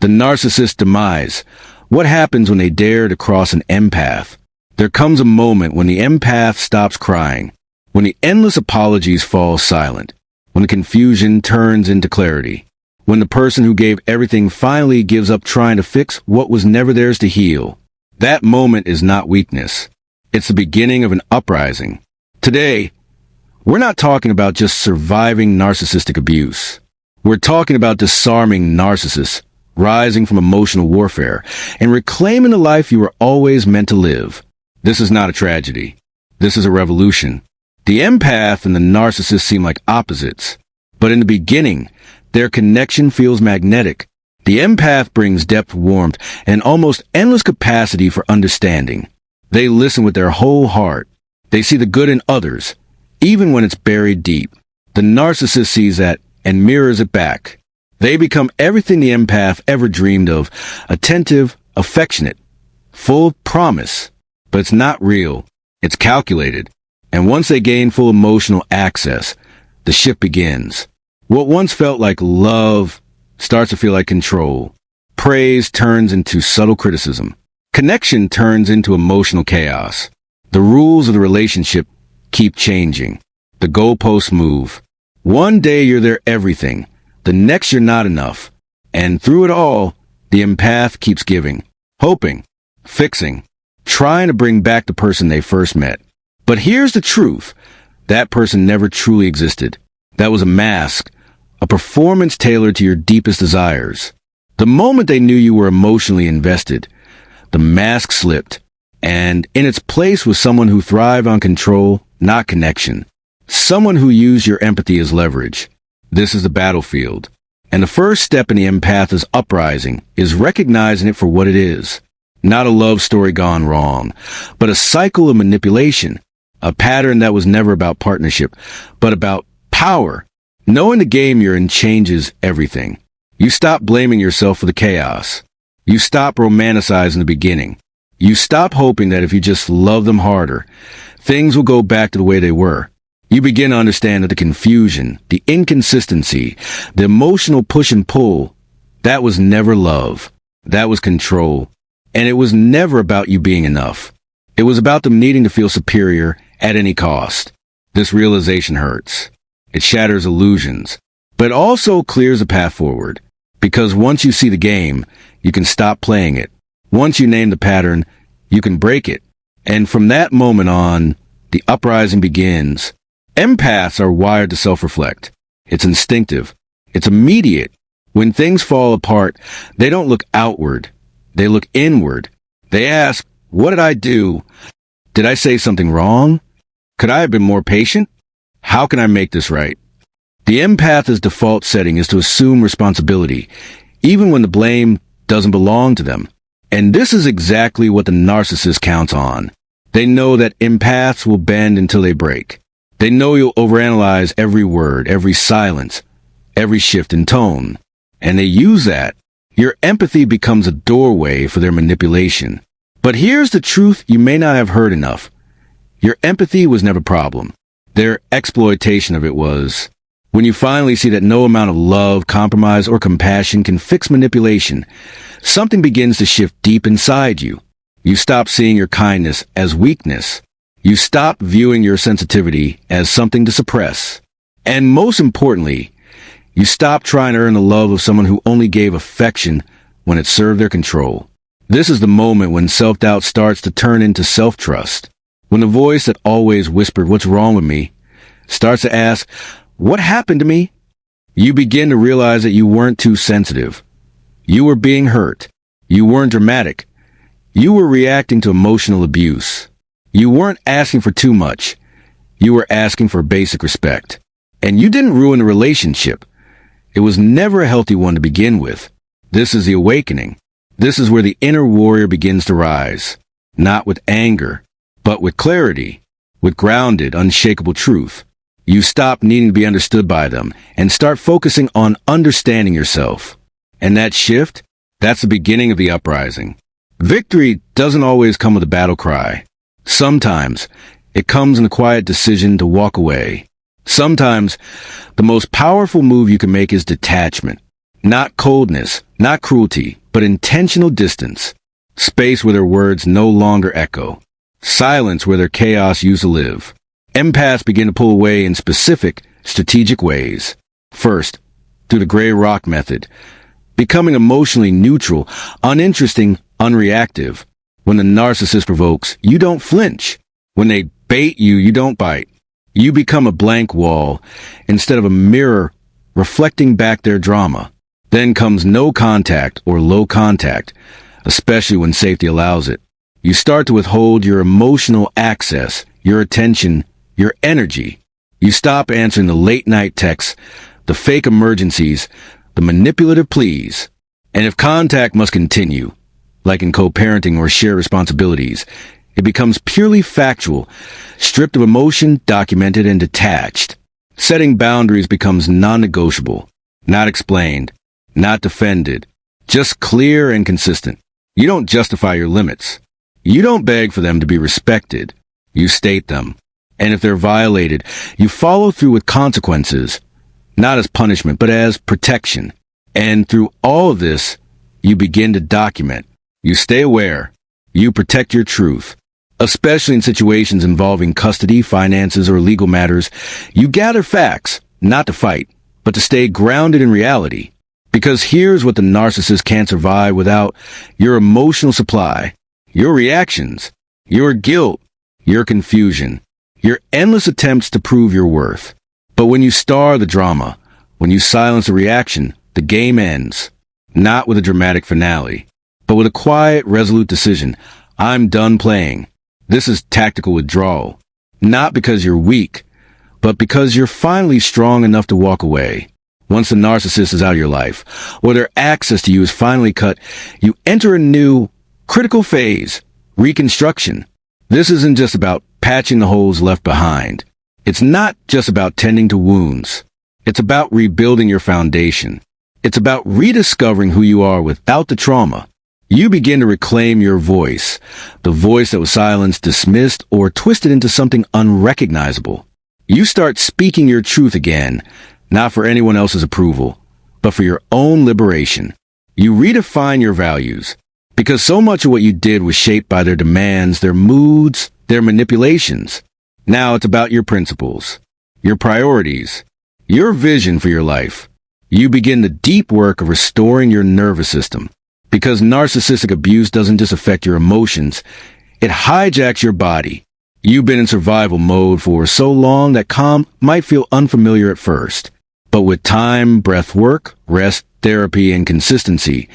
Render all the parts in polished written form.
The narcissist demise. What happens when they dare to cross an empath? There comes a moment when the empath stops crying, when the endless apologies fall silent, when the confusion turns into clarity, when the person who gave everything finally gives up trying to fix what was never theirs to heal. That moment is not weakness. It's the beginning of an uprising. Today, we're not talking about just surviving narcissistic abuse. We're talking about disarming narcissists, rising from emotional warfare, and reclaiming the life you were always meant to live. This is not a tragedy. This is a revolution. The empath and the narcissist seem like opposites, but in the beginning, their connection feels magnetic. The empath brings depth, warmth, and almost endless capacity for understanding. They listen with their whole heart. They see the good in others, even when it's buried deep. The narcissist sees that and mirrors it back. They become everything the empath ever dreamed of: attentive, affectionate, full of promise. But it's not real. It's calculated. And once they gain full emotional access, the shift begins. What once felt like love starts to feel like control. Praise turns into subtle criticism. Connection turns into emotional chaos. The rules of the relationship keep changing. The goalposts move. One day you're their everything. The next you're not enough. And through it all, the empath keeps giving, hoping, fixing, trying to bring back the person they first met. But here's the truth. That person never truly existed. That was a mask, a performance tailored to your deepest desires. The moment they knew you were emotionally invested, the mask slipped, and in its place was someone who thrived on control, not connection. Someone who used your empathy as leverage. This is the battlefield. And the first step in the empath's uprising is recognizing it for what it is. Not a love story gone wrong, but a cycle of manipulation. A pattern that was never about partnership, but about power. Knowing the game you're in changes everything. You stop blaming yourself for the chaos. You stop romanticizing the beginning. You stop hoping that if you just love them harder, things will go back to the way they were. You begin to understand that the confusion, the inconsistency, the emotional push and pull, that was never love. That was control. And it was never about you being enough. It was about them needing to feel superior at any cost. This realization hurts. It shatters illusions, but also clears a path forward. Because once you see the game, you can stop playing it. Once you name the pattern, you can break it. And from that moment on, the uprising begins. Empaths are wired to self-reflect. It's instinctive. It's immediate. When things fall apart, they don't look outward. They look inward. They ask, what did I do? Did I say something wrong? Could I have been more patient? How can I make this right? The empath's default setting is to assume responsibility, even when the blame doesn't belong to them. And this is exactly what the narcissist counts on. They know that empaths will bend until they break. They know you'll overanalyze every word, every silence, every shift in tone. And they use that. Your empathy becomes a doorway for their manipulation. But here's the truth you may not have heard enough. Your empathy was never a problem. Their exploitation of it was. When you finally see that no amount of love, compromise, or compassion can fix manipulation, something begins to shift deep inside you. You stop seeing your kindness as weakness. You stop viewing your sensitivity as something to suppress. And most importantly, you stop trying to earn the love of someone who only gave affection when it served their control. This is the moment when self-doubt starts to turn into self-trust. When the voice that always whispered, "What's wrong with me?" starts to ask, "What happened to me?" You begin to realize that you weren't too sensitive. You were being hurt. You weren't dramatic. You were reacting to emotional abuse. You weren't asking for too much. You were asking for basic respect. And you didn't ruin the relationship. It was never a healthy one to begin with. This is the awakening. This is where the inner warrior begins to rise. Not with anger, but with clarity, with grounded, unshakable truth. You stop needing to be understood by them and start focusing on understanding yourself. And that shift, that's the beginning of the uprising. Victory doesn't always come with a battle cry. Sometimes it comes in a quiet decision to walk away. Sometimes the most powerful move you can make is detachment. Not coldness, not cruelty, but intentional distance. Space where their words no longer echo. Silence where their chaos used to live. Empaths begin to pull away in specific, strategic ways. First, through the gray rock method. Becoming emotionally neutral, uninteresting, unreactive. When the narcissist provokes, you don't flinch. When they bait you, you don't bite. You become a blank wall instead of a mirror reflecting back their drama. Then comes no contact or low contact, especially when safety allows it. You start to withhold your emotional access, your attention, your energy. You stop answering the late-night texts, the fake emergencies, the manipulative pleas. And if contact must continue, like in co-parenting or shared responsibilities, it becomes purely factual, stripped of emotion, documented, and detached. Setting boundaries becomes non-negotiable, not explained, not defended, just clear and consistent. You don't justify your limits. You don't beg for them to be respected. You state them. And if they're violated, you follow through with consequences, not as punishment, but as protection. And through all of this, you begin to document. You stay aware. You protect your truth. Especially in situations involving custody, finances, or legal matters, you gather facts, not to fight, but to stay grounded in reality. Because here's what the narcissist can't survive without: your emotional supply, your reactions, your guilt, your confusion, your endless attempts to prove your worth. But when you star the drama, when you silence the reaction, the game ends. Not with a dramatic finale, but with a quiet, resolute decision. I'm done playing. This is tactical withdrawal. Not because you're weak, but because you're finally strong enough to walk away. Once the narcissist is out of your life, or their access to you is finally cut, you enter a new, critical phase: reconstruction. This isn't just about patching the holes left behind. It's not just about tending to wounds. It's about rebuilding your foundation. It's about rediscovering who you are without the trauma. You begin to reclaim your voice, the voice that was silenced, dismissed, or twisted into something unrecognizable. You start speaking your truth again, not for anyone else's approval, but for your own liberation. You redefine your values, because so much of what you did was shaped by their demands, their moods, their manipulations. Now it's about your principles, your priorities, your vision for your life. You begin the deep work of restoring your nervous system, because narcissistic abuse doesn't just affect your emotions, it hijacks your body. You've been in survival mode for so long that calm might feel unfamiliar at first. But with time, breath work, rest, therapy, and consistency,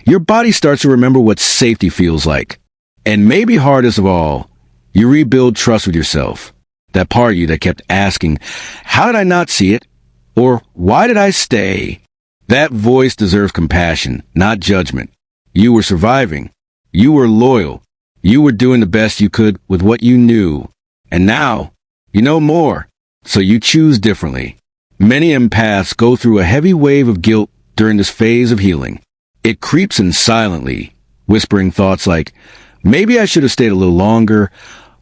your body starts to remember what safety feels like. And maybe hardest of all, you rebuild trust with yourself. That part of you that kept asking, how did I not see it? Or why did I stay? That voice deserves compassion, not judgment. You were surviving. You were loyal. You were doing the best you could with what you knew. And now, you know more, so you choose differently. Many empaths go through a heavy wave of guilt during this phase of healing. It creeps in silently, whispering thoughts like, maybe I should have stayed a little longer,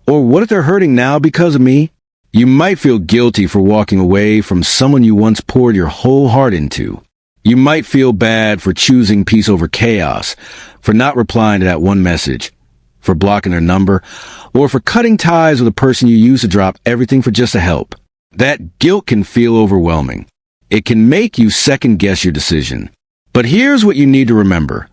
or what if they're hurting now because of me? You might feel guilty for walking away from someone you once poured your whole heart into. You might feel bad for choosing peace over chaos, for not replying to that one message, for blocking their number, or for cutting ties with a person you used to drop everything for just a help. That guilt can feel overwhelming. It can make you second-guess your decision. But here's what you need to remember.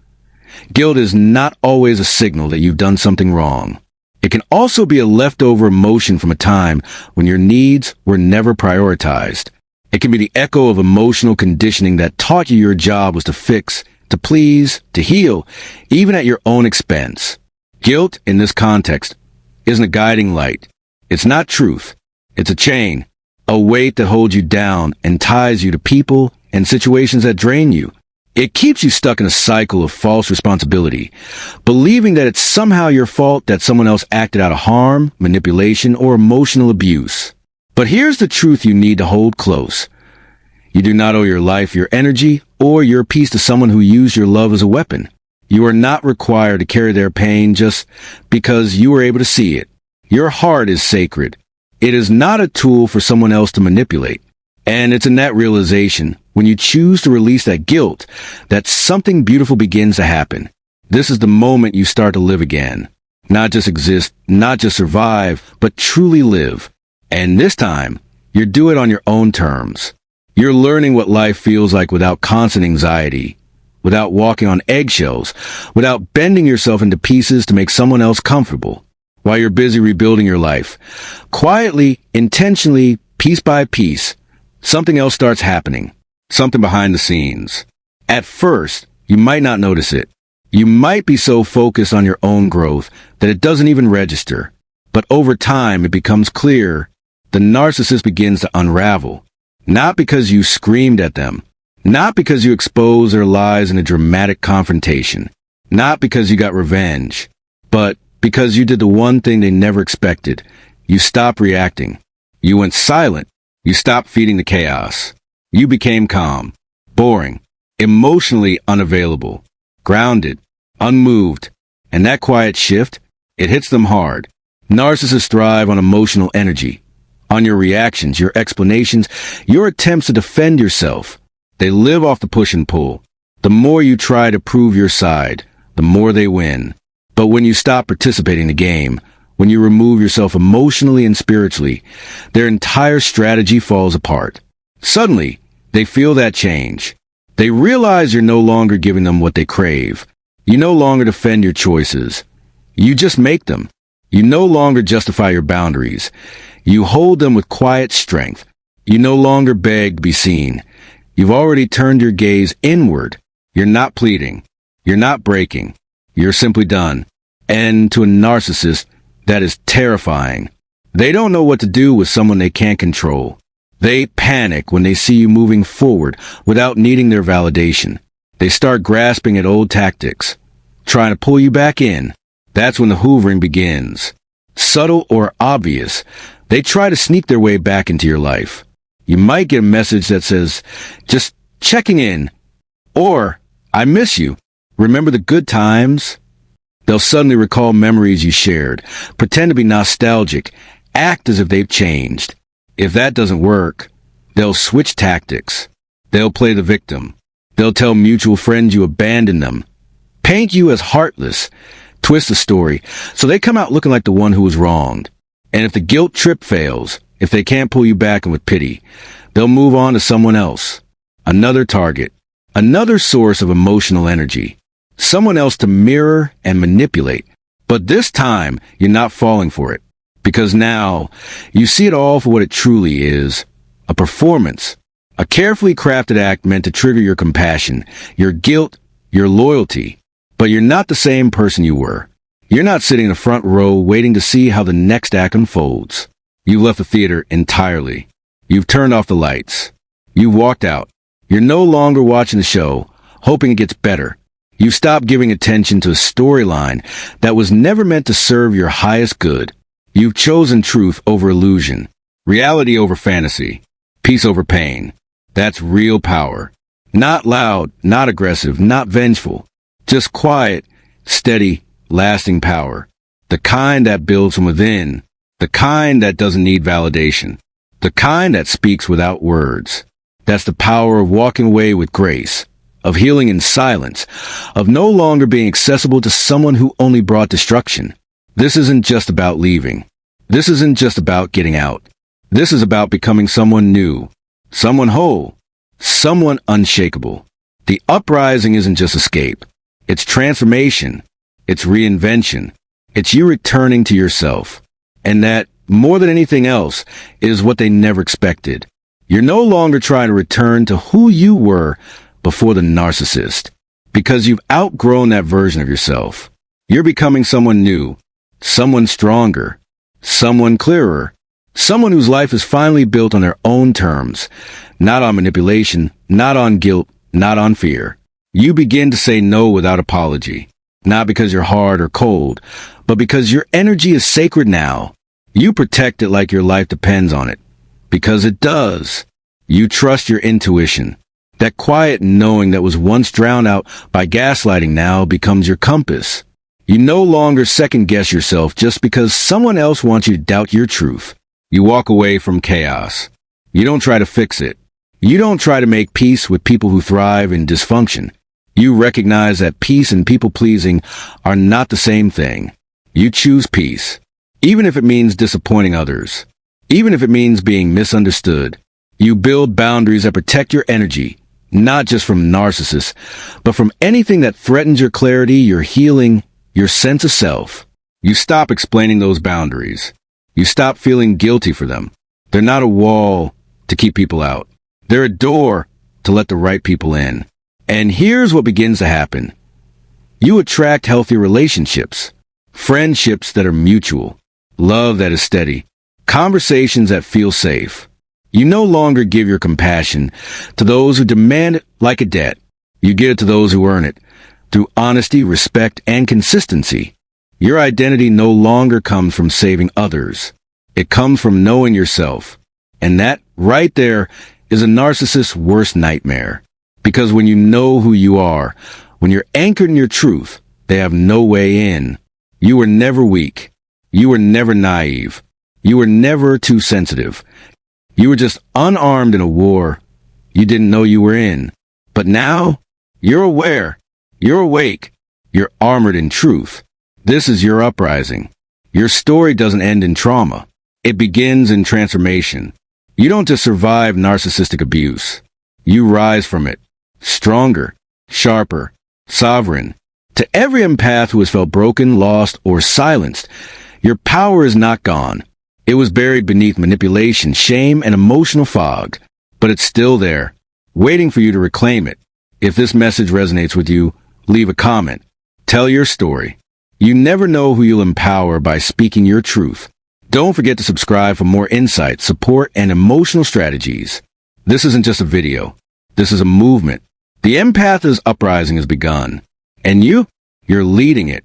Guilt is not always a signal that you've done something wrong. It can also be a leftover emotion from a time when your needs were never prioritized. It can be the echo of emotional conditioning that taught you your job was to fix, to please, to heal, even at your own expense. Guilt, in this context, isn't a guiding light. It's not truth. It's a chain. A weight that holds you down and ties you to people and situations that drain you. It keeps you stuck in a cycle of false responsibility, believing that it's somehow your fault that someone else acted out of harm, manipulation, or emotional abuse. But here's the truth you need to hold close. You do not owe your life, your energy, or your peace to someone who used your love as a weapon. You are not required to carry their pain just because you were able to see it. Your heart is sacred. It is not a tool for someone else to manipulate. And it's in that realization, when you choose to release that guilt, that something beautiful begins to happen. This is the moment you start to live again. Not just exist, not just survive, but truly live. And this time, you do it on your own terms. You're learning what life feels like without constant anxiety, without walking on eggshells, without bending yourself into pieces to make someone else comfortable. While you're busy rebuilding your life, quietly, intentionally, piece by piece, something else starts happening. Something behind the scenes. At first, you might not notice it. You might be so focused on your own growth that it doesn't even register. But over time, it becomes clear. The narcissist begins to unravel. Not because you screamed at them. Not because you exposed their lies in a dramatic confrontation. Not because you got revenge. But because you did the one thing they never expected. You stopped reacting. You went silent. You stopped feeding the chaos. You became calm, boring, emotionally unavailable, grounded, unmoved. And that quiet shift, it hits them hard. Narcissists thrive on emotional energy, on your reactions, your explanations, your attempts to defend yourself. They live off the push and pull. The more you try to prove your side, the more they win. But when you stop participating in the game, when you remove yourself emotionally and spiritually, their entire strategy falls apart. Suddenly, they feel that change. They realize you're no longer giving them what they crave. You no longer defend your choices. You just make them. You no longer justify your boundaries. You hold them with quiet strength. You no longer beg to be seen. You've already turned your gaze inward. You're not pleading. You're not breaking. You're simply done. And to a narcissist, that is terrifying. They don't know what to do with someone they can't control. They panic when they see you moving forward without needing their validation. They start grasping at old tactics, trying to pull you back in. That's when the hoovering begins. Subtle or obvious, they try to sneak their way back into your life. You might get a message that says, "Just checking in," or "I miss you. Remember the good times?" They'll suddenly recall memories you shared, pretend to be nostalgic, act as if they've changed. If that doesn't work, they'll switch tactics. They'll play the victim. They'll tell mutual friends you abandoned them, paint you as heartless, twist the story, so they come out looking like the one who was wronged. And if the guilt trip fails, if they can't pull you back in with pity, they'll move on to someone else. Another target. Another source of emotional energy. Someone else to mirror and manipulate. But this time, you're not falling for it. Because now, you see it all for what it truly is. A performance. A carefully crafted act meant to trigger your compassion, your guilt, your loyalty. But you're not the same person you were. You're not sitting in the front row waiting to see how the next act unfolds. You've left the theater entirely. You've turned off the lights. You've walked out. You're no longer watching the show, hoping it gets better. You've stopped giving attention to a storyline that was never meant to serve your highest good. You've chosen truth over illusion, reality over fantasy, peace over pain. That's real power. Not loud, not aggressive, not vengeful. Just quiet, steady, lasting power. The kind that builds from within. The kind that doesn't need validation. The kind that speaks without words. That's the power of walking away with grace, of healing in silence, of no longer being accessible to someone who only brought destruction. This isn't just about leaving. This isn't just about getting out. This is about becoming someone new, someone whole, someone unshakable. The uprising isn't just escape. It's transformation. It's reinvention. It's you returning to yourself. And that, more than anything else, is what they never expected. You're no longer trying to return to who you were before the narcissist, because you've outgrown that version of yourself. You're becoming someone new, someone stronger, someone clearer, someone whose life is finally built on their own terms, not on manipulation, not on guilt, not on fear. You begin to say no without apology, not because you're hard or cold, but because your energy is sacred now. You protect it like your life depends on it, because it does. You trust your intuition. That quiet knowing that was once drowned out by gaslighting now becomes your compass. You no longer second-guess yourself just because someone else wants you to doubt your truth. You walk away from chaos. You don't try to fix it. You don't try to make peace with people who thrive in dysfunction. You recognize that peace and people-pleasing are not the same thing. You choose peace, even if it means disappointing others, even if it means being misunderstood. You build boundaries that protect your energy, not just from narcissists, but from anything that threatens your clarity, your healing, your sense of self. You stop explaining those boundaries. You stop feeling guilty for them. They're not a wall to keep people out. They're a door to let the right people in. And here's what begins to happen. You attract healthy relationships, friendships that are mutual, love that is steady, conversations that feel safe. You no longer give your compassion to those who demand it like a debt. You give it to those who earn it, through honesty, respect, and consistency. Your identity no longer comes from saving others. It comes from knowing yourself. And that, right there, is a narcissist's worst nightmare. Because when you know who you are, when you're anchored in your truth, they have no way in. You were never weak. You were never naive. You were never too sensitive. You were just unarmed in a war you didn't know you were in. But now, you're aware. You're awake. You're armored in truth. This is your uprising. Your story doesn't end in trauma. It begins in transformation. You don't just survive narcissistic abuse. You rise from it. Stronger, sharper, sovereign. To every empath who has felt broken, lost, or silenced, your power is not gone. It was buried beneath manipulation, shame, and emotional fog. But it's still there, waiting for you to reclaim it. If this message resonates with you, leave a comment. Tell your story. You never know who you'll empower by speaking your truth. Don't forget to subscribe for more insight, support, and emotional strategies. This isn't just a video. This is a movement. The empath's uprising has begun. And you're leading it.